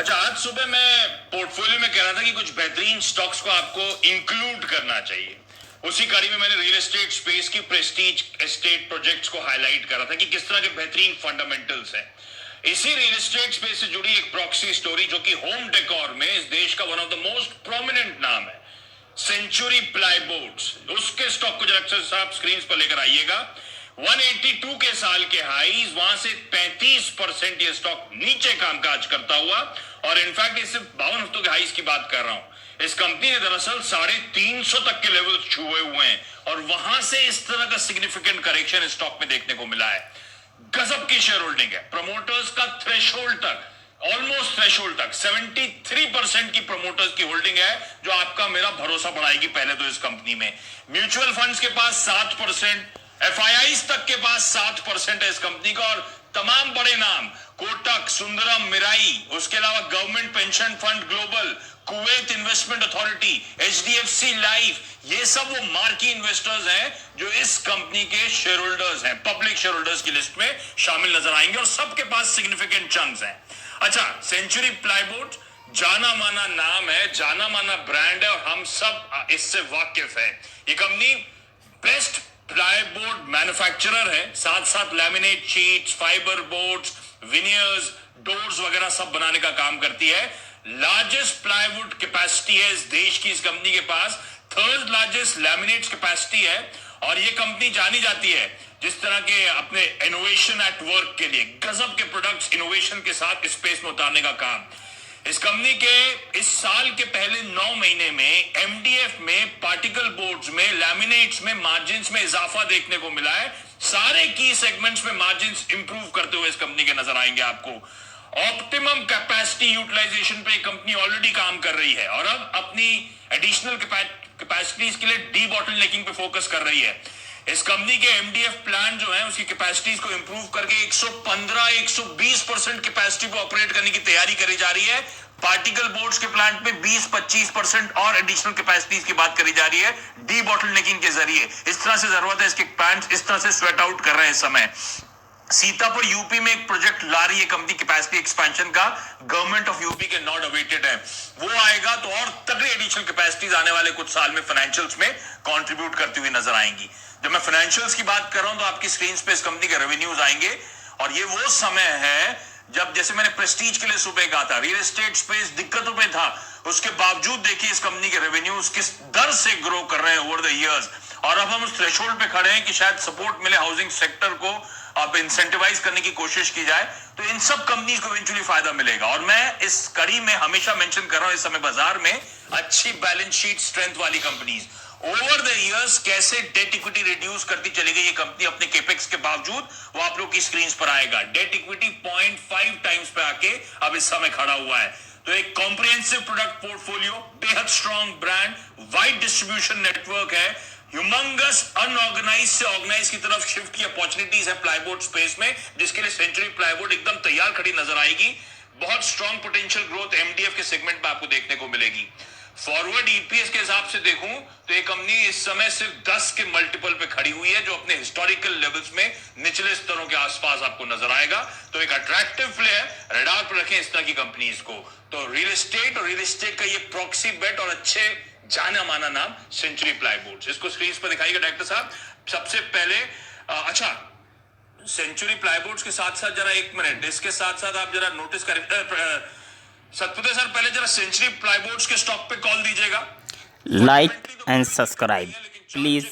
अच्छा, आज सुबह मैं पोर्टफोलियो में कह रहा था कि कुछ बेहतरीन स्टॉक्स को आपको इंक्लूड करना चाहिए। उसी कड़ी में मैंने रियल एस्टेट स्पेस की प्रेस्टीज एस्टेट प्रोजेक्ट्स को हाईलाइट करा था कि किस तरह के बेहतरीन फंडामेंटल्स हैं। इसी रियल एस्टेट स्पेस से जुड़ी एक प्रॉक्सी स्टोरी जो कि होम डेकोर में इस देश का one of the most prominent नाम है, सेंचुरी प्लाईबोर्ड्स। उसके स्टॉक को जरा आप स्क्रीन पर लेकर आइएगा। 182 के साल के हाईज, वहां से 35% ये स्टॉक नीचे कामकाज करता हुआ, और इनफैक्ट ये सिर्फ 52 हफ्तों के हाईज की बात कर रहा हूं। इस कंपनी ने दरअसल 350 तक के लेवल छुए हुए हैं, और वहां से इस तरह का सिग्निफिकेंट करेक्शन स्टॉक में देखने को मिला है। गजब की शेयर होल्डिंग है। प्रमोटर्स का थ्रेशोल्ड तक, ऑलमोस्ट थ्रेशोल्ड तक 73% की प्रमोटर्स की होल्डिंग है, जो आपका मेरा भरोसा बढ़ाएगी पहले तो इस कंपनी में। म्यूचुअल फंड्स के पास 7%, एफआईआई तक के पास 7% है इस कंपनी का, और तमाम बड़े नाम कोटक, सुंदरम, मिराई, उसके अलावा government pension fund global, Kuwait investment authority, HDFC life, ये सब वो मार्की इन्वेस्टर्स हैं जो इस कंपनी के शेयर होल्डर्स हैं, पब्लिक शेयर होल्डर्स की लिस्ट में शामिल नजर आएंगे, और सबके पास सिग्निफिकेंट चंक्स हैं। अच्छा, सेंचुरी प्लाईबोर्ड जाना माना नाम है, जाना माना ब्रांड है, और हम सब इससे वाकिफ है। ये कंपनी बेस्ट प्लाईबोर्ड मैन्युफैक्चरर है, साथ साथ laminate sheets, fibre boards, veneers, doors वगैरह सब बनाने का काम करती है। लार्जेस्ट प्लाईवुड कैपेसिटी है इस देश की इस कंपनी के पास, थर्ड लार्जेस्ट लैमिनेट्स कैपेसिटी है, और ये कंपनी जानी जाती है जिस तरह के अपने इनोवेशन एट वर्क के लिए, गजब के प्रोडक्ट्स इनोवेशन के साथ स्पेस में उतारने का काम। इस कंपनी के इस साल के पहले 9 महीने में एमडीएफ में, पार्टिकल बोर्ड्स में, लैमिनेट्स में मार्जिन्स में इजाफा देखने को मिला है। सारे की सेगमेंट्स में मार्जिन्स इंप्रूव करते हुए इस कंपनी के नजर आएंगे आपको। ऑप्टिमम कैपेसिटी यूटिलाइजेशन पे कंपनी ऑलरेडी काम कर रही है, और अब अपनी एडिशनल कैपेसिटीज के लिए डी बॉटलनेकिंग पे फोकस कर रही है। इस कंपनी के एमडीएफ प्लान जो है उसकी कैपेसिटीज को इंप्रूव करके 115-120% कैपेसिटी पे ऑपरेट करने की तैयारी करी जा रही है। पार्टिकल बोर्ड्स के प्लांट पे 20-25% और एडिशनल कैपेसिटीज की बात करी जा रही है डी बॉटलनेकिंग के जरिए। इस तरह से जरूरत है, इसके प्लांट इस तरह से स्वेट आउट कर रहे हैं इस समय। सीतापुर यूपी में एक प्रोजेक्ट ला रही है कंपनी कैपेसिटी एक्सपेंशन का, गवर्नमेंट ऑफ यूपी के नॉट अवेटेड है, वो आएगा तो और तगड़ी एडिशनल कैपेसिटीज आने वाले कुछ साल में फाइनेंशियल्स में कंट्रीब्यूट करती हुई नजर आएंगी। जब मैं फाइनेंशियल्स की बात कर रहा हूं तो आपकी स्क्रीन पे इस कंपनी के रेवेन्यूज आएंगे, और ये वो समय है जब, जैसे मैंने प्रेस्टीज के लिए सुबह कहा था, रियल एस्टेट स्पेस दिक्कतों में था, उसके बावजूद देखिए इस कंपनी के रेवेन्यूज किस दर से ग्रो कर रहे हैं ओवर द इयर्स, और अब हम उस थ्रेशोल्ड पे खड़े हैं कि शायद सपोर्ट मिले हाउसिंग सेक्टर को, अब इंसेंटिवाइज करने की कोशिश की जाए, तो इन सब कंपनीज को इवेंचुअली फायदा मिलेगा। और मैं इस कड़ी में हमेशा मेंशन कर रहा हूं, इस समय बाजार में अच्छी बैलेंस शीट स्ट्रेंथ वाली कंपनीज ओवर द इयर्स कैसे डेट इक्विटी रिड्यूस करती चली गई ये कंपनी अपने केपेक्स के बावजूद, वो आप लोग की स्क्रीन पर आएगा। डेट इक्विटी 0.5 टाइम्स पे आके अब इस समय खड़ा हुआ है। तो एक कॉम्प्रिहेंसिव प्रोडक्ट पोर्टफोलियो, बेहद strong brand, wide distribution network है, ह्यूमंगस अनऑर्गेनाइज से ऑर्गेनाइज की तरफ शिफ्ट की अपॉर्चुनिटीज है प्लाईबोर्ड स्पेस में, जिसके लिए सेंचुरी प्लाईबोर्ड एकदम तैयार खड़ी नजर आएगी। बहुत स्ट्रॉन्ग पोटेंशियल ग्रोथ एमडीएफ के सेगमेंट में आपको देखने को मिलेगी। फॉरवर्ड ईपीएस के हिसाब से देखूं तो ये कंपनी इस समय सिर्फ 10 के मल्टीपल पे खड़ी हुई है, जो अपने हिस्टोरिकल लेवल्स में निचले स्तरों के आसपास आपको नजर आएगा। तो एक अट्रैक्टिव प्ले है, रडार पर रखें इस तरह की कंपनीज को। तो रियल एस्टेट और रियल एस्टेट का ये प्रॉक्सी बेट और अच्छे जाना माना नाम सेंचुरी प्लाईबोर्ड्स, इसको स्क्रीन पर दिखाइएगा डायरेक्टर साहब। सबसे पहले अच्छा, सेंचुरी प्लाईबोर्ड्स के साथ साथ जरा एक मिनट, इसके साथ साथ आप जरा नोटिस करें सतपुते सर, पहले जरा सेंचुरी प्लाईबोर्ड्स के स्टॉक पे कॉल दीजिएगा। Like and subscribe please.